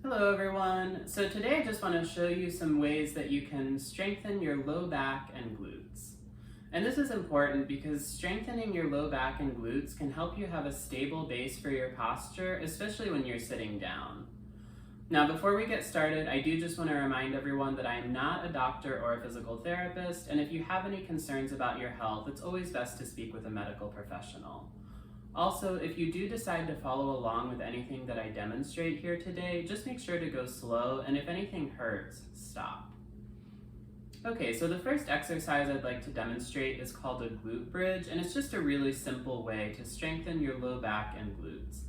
Hello everyone. So today I just want to show you some ways that you can strengthen your low back and glutes. And this is important because strengthening your low back and glutes can help you have a stable base for your posture, especially when you're sitting down. Now before we get started, I do just want to remind everyone that I am not a doctor or a physical therapist, and if you have any concerns about your health, it's always best to speak with a medical professional. Also, if you do decide to follow along with anything that I demonstrate here today, just make sure to go slow, and if anything hurts, stop. Okay, so the first exercise I'd like to demonstrate is called a glute bridge, and it's just a really simple way to strengthen your low back and glutes.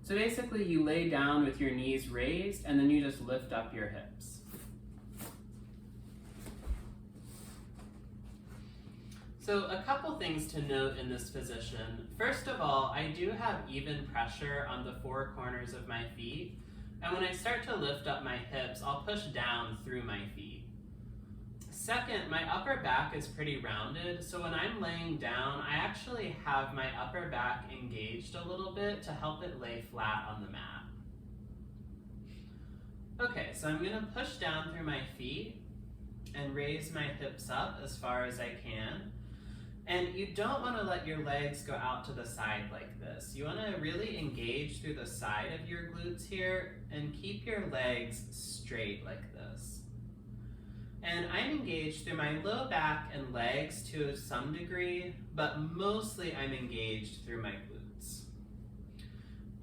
So basically, you lay down with your knees raised, and then you just lift up your hips. So a couple things to note in this position. First of all, I do have even pressure on the four corners of my feet, and when I start to lift up my hips, I'll push down through my feet. Second, my upper back is pretty rounded, so when I'm laying down, I actually have my upper back engaged a little bit to help it lay flat on the mat. Okay, so I'm gonna push down through my feet and raise my hips up as far as I can. And you don't want to let your legs go out to the side like this. You want to really engage through the side of your glutes here and keep your legs straight like this. And I'm engaged through my low back and legs to some degree, but mostly I'm engaged through my glutes.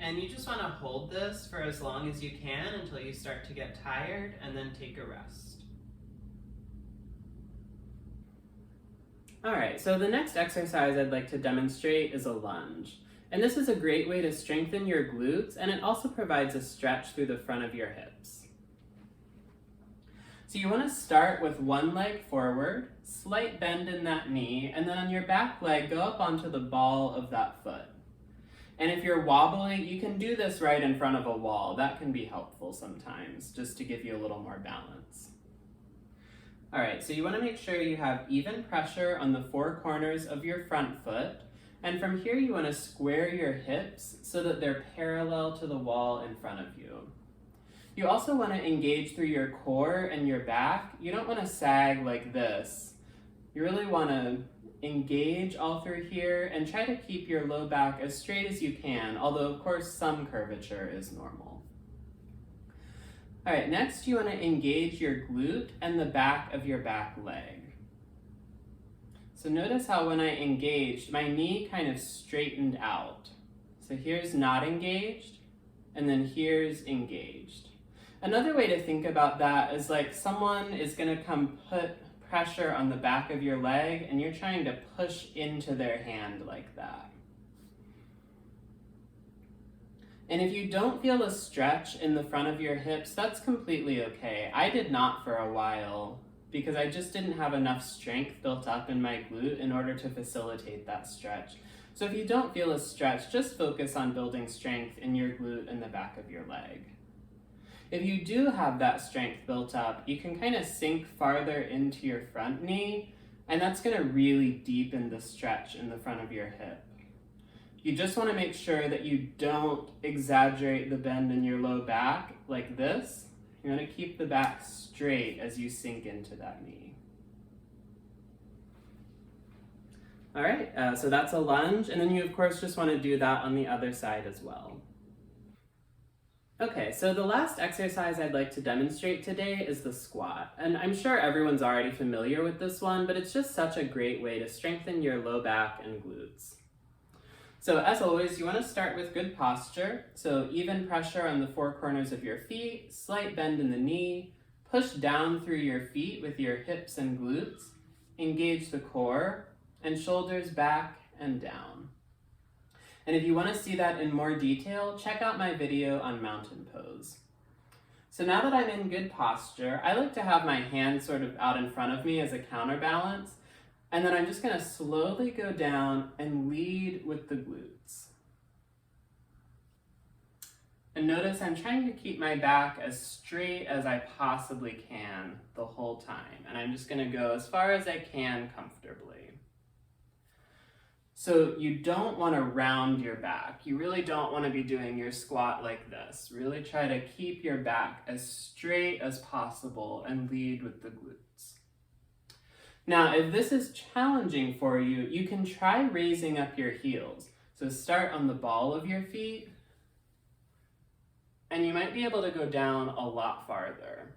And you just want to hold this for as long as you can until you start to get tired, and then take a rest. Alright, so the next exercise I'd like to demonstrate is a lunge. And this is a great way to strengthen your glutes, and it also provides a stretch through the front of your hips. So you want to start with one leg forward, slight bend in that knee, and then on your back leg, go up onto the ball of that foot. And if you're wobbly, you can do this right in front of a wall. That can be helpful sometimes, just to give you a little more balance. Alright, so you want to make sure you have even pressure on the four corners of your front foot, and from here you want to square your hips so that they're parallel to the wall in front of you. You also want to engage through your core and your back. You don't want to sag like this. You really want to engage all through here and try to keep your low back as straight as you can, although of course some curvature is normal. Alright, next you want to engage your glute and the back of your back leg. So notice how when I engaged, my knee kind of straightened out. So here's not engaged, and then here's engaged. Another way to think about that is like someone is going to come put pressure on the back of your leg, and you're trying to push into their hand like that. And if you don't feel a stretch in the front of your hips, that's completely okay. I did not for a while because I just didn't have enough strength built up in my glute in order to facilitate that stretch. So if you don't feel a stretch, just focus on building strength in your glute and the back of your leg. If you do have that strength built up, you can kind of sink farther into your front knee, and that's going to really deepen the stretch in the front of your hip. You just want to make sure that you don't exaggerate the bend in your low back like this. You want to keep the back straight as you sink into that knee. Alright, so that's a lunge, and then you of course just want to do that on the other side as well. Okay, so the last exercise I'd like to demonstrate today is the squat. And I'm sure everyone's already familiar with this one, but it's just such a great way to strengthen your low back and glutes. So as always, you want to start with good posture. So even pressure on the four corners of your feet, slight bend in the knee, push down through your feet with your hips and glutes, engage the core, and shoulders back and down. And if you want to see that in more detail, check out my video on mountain pose. So now that I'm in good posture, I like to have my hands sort of out in front of me as a counterbalance. And then I'm just going to slowly go down and lead with the glutes. And notice I'm trying to keep my back as straight as I possibly can the whole time. And I'm just going to go as far as I can comfortably. So you don't want to round your back. You really don't want to be doing your squat like this. Really try to keep your back as straight as possible and lead with the glutes. Now, if this is challenging for you, you can try raising up your heels. So start on the ball of your feet, and you might be able to go down a lot farther.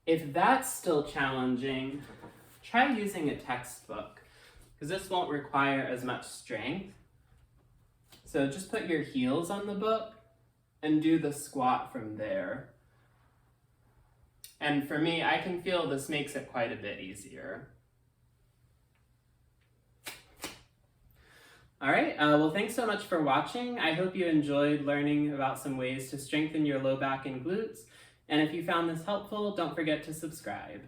If that's still challenging, try using a textbook, because this won't require as much strength. So just put your heels on the book and do the squat from there. And for me, I can feel this makes it quite a bit easier. All right, well, thanks so much for watching. I hope you enjoyed learning about some ways to strengthen your low back and glutes. And if you found this helpful, don't forget to subscribe.